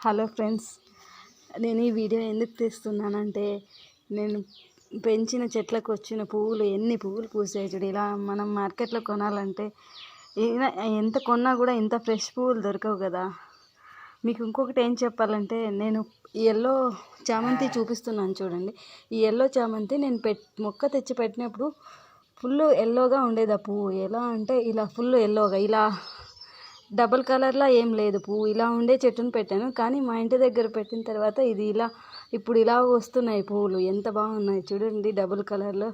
Hello friends, నేను ఈ video ఎందుకు తీస్తున్నానంటే నేను పెంచిన చెట్లకు వచ్చిన పువ్వులు ఎన్ని పువ్వులు పూసాయి చూడు. ఇలా మనం మార్కెట్లో కొనాలంటే ఎంత కొన్నా కూడా ఇంత ఫ్రెష్ పువ్వులు దొరకవు కదా. మీకు ఇంకొకటి ఏం చెప్పాలంటే, నేను ఎల్లో చామంతి చూపిస్తున్నాను చూడండి. ఈ ఎల్లో చామంతి నేను మొక్క తెచ్చి పెట్టినప్పుడు ఫుల్ ఎల్లోగా ఉండేది ఆ పువ్వు. ఎలా అంటే ఇలా ఫుల్ ఎల్లోగా, ఇలా డబల్ కలర్లా ఏం లేదు పువ్వు. ఇలా ఉండే చెట్టును పెట్టాను, కానీ మా ఇంటి దగ్గర పెట్టిన తర్వాత ఇది ఇప్పుడు ఇలా వస్తున్నాయి పువ్వులు. ఎంత బాగున్నాయి చూడండి, డబుల్ కలర్లో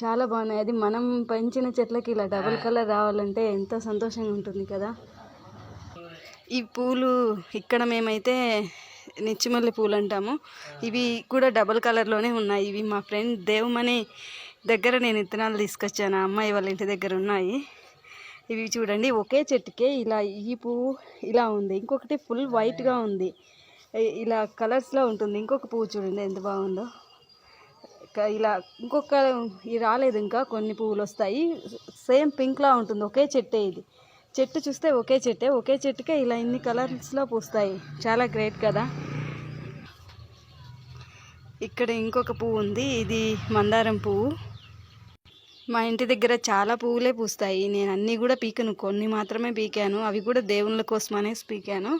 చాలా బాగున్నాయి. అది మనం పెంచిన చెట్లకి ఇలా డబుల్ కలర్ రావాలంటే ఎంతో సంతోషంగా ఉంటుంది కదా. ఈ పూలు ఇక్కడ మేమైతే నిచ్చిమల్లి పూలు అంటాము. ఇవి కూడా డబుల్ కలర్లోనే ఉన్నాయి. ఇవి మా ఫ్రెండ్ దేవమణి దగ్గర నేను విత్తనాలు తీసుకొచ్చాను. ఆ అమ్మాయి వాళ్ళ ఇంటి దగ్గర ఉన్నాయి. ఇవి చూడండి, ఒకే చెట్టుకే ఇలా ఈ పువ్వు ఇలా ఉంది, ఇంకొకటి ఫుల్ వైట్గా ఉంది, ఇలా కలర్స్లో ఉంటుంది. ఇంకొక పువ్వు చూడండి ఎంత బాగుందో. ఇలా ఇంకొక ఇది రాలేదు, ఇంకా కొన్ని పువ్వులు వస్తాయి. సేమ్ పింక్లా ఉంటుంది. ఒకే చెట్టే ఇది. చెట్టు చూస్తే ఒకే చెట్టుకే ఇలా ఇన్ని కలర్స్లో పూస్తాయి. చాలా గ్రేట్ కదా. ఇక్కడ ఇంకొక పువ్వు ఉంది, ఇది మందారం పువ్వు. మా ఇంటి దగ్గర చాలా పువ్వులే పూస్తాయి. నేను అన్నీ కూడా పీకను, కొన్ని మాత్రమే పీకాను. అవి కూడా దేవుళ్ళ కోసమనే పీకాను.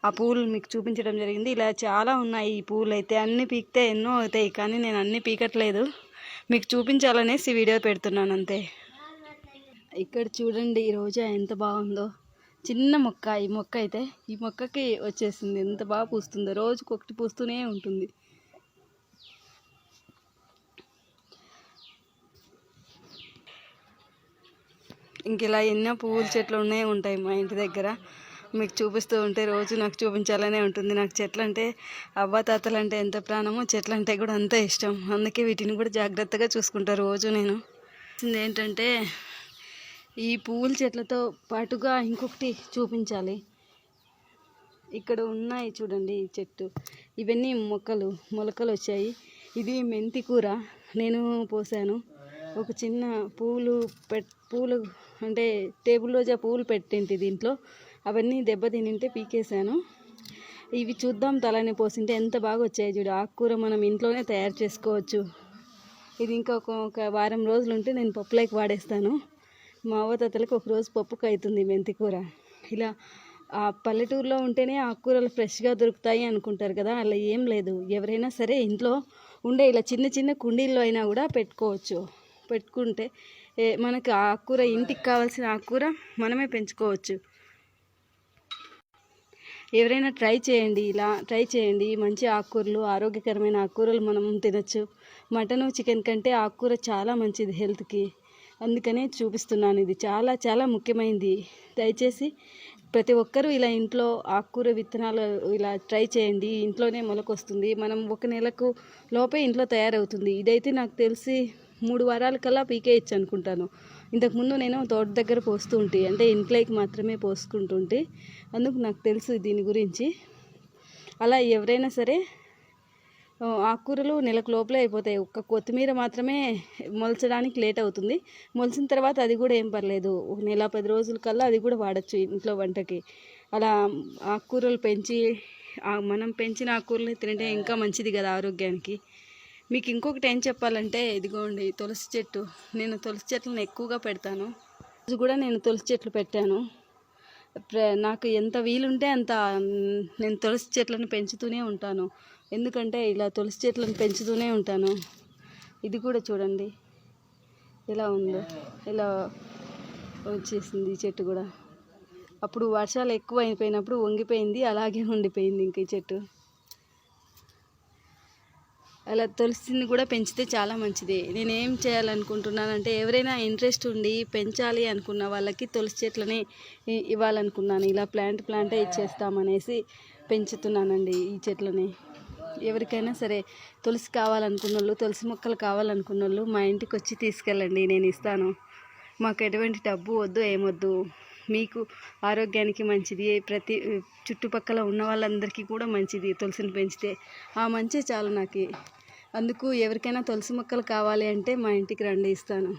ఆ పువ్వులు మీకు చూపించడం జరిగింది. ఇలా చాలా ఉన్నాయి ఈ పువ్వులు. అయితే అన్నీ పీకితే ఎన్నో అవుతాయి, కానీ నేను అన్నీ పీకట్లేదు, మీకు చూపించాలనేసి వీడియో పెడుతున్నాను అంతే. ఇక్కడ చూడండి, ఈ రోజా ఎంత బాగుందో. చిన్న మొక్క, ఈ మొక్కకి వచ్చేసింది. ఎంత బాగా పూస్తుందో, రోజుకొకటి పూస్తూనే ఉంటుంది. ఇంక ఇలా ఎన్నో పువ్వుల చెట్లు ఉంటాయి మా ఇంటి దగ్గర. మీకు చూపిస్తూ ఉంటే రోజు నాకు చూపించాలనే ఉంటుంది. నాకు చెట్లు అంటే అవ్వాతాతలు అంటే ఎంత ప్రాణమో, చెట్లు అంటే కూడా అంతే ఇష్టం. అందుకే వీటిని కూడా జాగ్రత్తగా చూసుకుంటారు రోజు. నేను ఏంటంటే ఈ పువ్వుల చెట్లతో పాటుగా ఇంకొకటి చూపించాలి. ఇక్కడ ఉన్నాయి చూడండి ఈ చెట్టు. ఇవన్నీ మొలకలు వచ్చాయి. ఇది మెంతి కూర నేను పోసాను. ఒక చిన్న పూలు అంటే టేబుల్ రోజా పువ్వులు పెట్టింటి దీంట్లో. అవన్నీ దెబ్బతినింటే పీకేశాను. ఇవి చూద్దాం తలని పోసింటే ఎంత బాగా వచ్చాయి చూడు. ఆకుకూర మనం ఇంట్లోనే తయారు చేసుకోవచ్చు. ఇది ఇంకా ఒక వారం రోజులు ఉంటే నేను పప్పులోకి వాడేస్తాను. మా అవ్వతాతలకు ఒక రోజు పప్పుకు అవుతుంది మెంతి కూర. ఇలా ఆ పల్లెటూరులో ఉంటేనే ఆకుకూరలు ఫ్రెష్గా దొరుకుతాయి అనుకుంటారు కదా. అలా ఏం లేదు. ఎవరైనా సరే ఇంట్లో ఉండే ఇలా చిన్న చిన్న కుండీల్లో అయినా కూడా పెట్టుకుంటే మనకి ఆకుకూర, ఇంటికి కావాల్సిన ఆకుకూర మనమే పెంచుకోవచ్చు. ఎవరైనా ట్రై చేయండి. మంచి ఆకుకూరలు, ఆరోగ్యకరమైన ఆకుకూరలు మనం తినచ్చు. మటను, చికెన్ కంటే ఆకుకూర చాలా మంచిది హెల్త్కి. అందుకనే చూపిస్తున్నాను. ఇది చాలా చాలా ముఖ్యమైనది. దయచేసి ప్రతి ఒక్కరూ ఇలా ఇంట్లో ఆకుకూర విత్తనాలు ఇలా ట్రై చేయండి. ఇంట్లోనే మొలకొస్తుంది. మనం ఒక నెలకు లోపే ఇంట్లో తయారవుతుంది. ఇదైతే నాకు తెలిసి 3 వారాల కల్లా పీకేయచ్చు అనుకుంటాను. ఇంతకుముందు నేను తోట దగ్గర పోస్తూ ఉంటే, అంటే ఇంట్లోకి మాత్రమే పోసుకుంటుంటే, అందుకు నాకు తెలుసు దీని గురించి. అలా ఎవరైనా సరే ఆకుకూరలు నెలకు లోపలే అయిపోతాయి. ఒక్క కొత్తిమీర మాత్రమే మొలచడానికి లేట్ అవుతుంది. మొలిచిన తర్వాత అది కూడా ఏం పర్లేదు, ఒక నెల 10 రోజుల కల్లా అది కూడా వాడచ్చు ఇంట్లో వంటకి. అలా ఆకుకూరలు మనం పెంచిన ఆకుకూరలు తింటే ఇంకా మంచిది కదా ఆరోగ్యానికి. మీకు ఇంకొకటి ఏం చెప్పాలంటే, ఇదిగోండి తులసి చెట్టు. నేను తులసి చెట్లను ఎక్కువగా పెడతాను. రోజు కూడా నేను తులసి చెట్లు పెట్టాను. నాకు ఎంత వీలుంటే అంత నేను తులసి చెట్లను పెంచుతూనే ఉంటాను. ఎందుకంటే ఇలా తులసి చెట్లను పెంచుతూనే ఉంటాను. ఇది కూడా చూడండి ఎలా ఉందో, ఇలా వచ్చేసింది ఈ చెట్టు కూడా. అప్పుడు వర్షాలు ఎక్కువ అయిపోయినప్పుడు వంగిపోయింది, అలాగే ఉండిపోయింది ఇంక ఈ చెట్టు. అలా తులసిని కూడా పెంచితే చాలా మంచిది. నేనేం చేయాలనుకుంటున్నానంటే, ఎవరైనా ఇంట్రెస్ట్ ఉండి పెంచాలి అనుకున్న వాళ్ళకి తులసి చెట్లని ఇవ్వాలనుకున్నాను. ఇలా ప్లాంటే ఇచ్చేస్తామనేసి పెంచుతున్నానండి ఈ చెట్లని. ఎవరికైనా సరే తులసి కావాలనుకున్న వాళ్ళు, తులసి మొక్కలు కావాలనుకున్న వాళ్ళు మా ఇంటికి వచ్చి తీసుకెళ్ళండి, నేను ఇస్తాను. మాకు ఎటువంటి డబ్బు వద్దు, ఏమొద్దు. మీకు ఆరోగ్యానికి మంచిది, ప్రతి చుట్టుపక్కల ఉన్న వాళ్ళందరికీ కూడా మంచిది తులసిని పెంచితే. ఆ మంచి చాలు నాకు. అందుకు ఎవరికైనా తులసి మొక్కలు కావాలి అంటే మా ఇంటికి రండి, ఇస్తాను.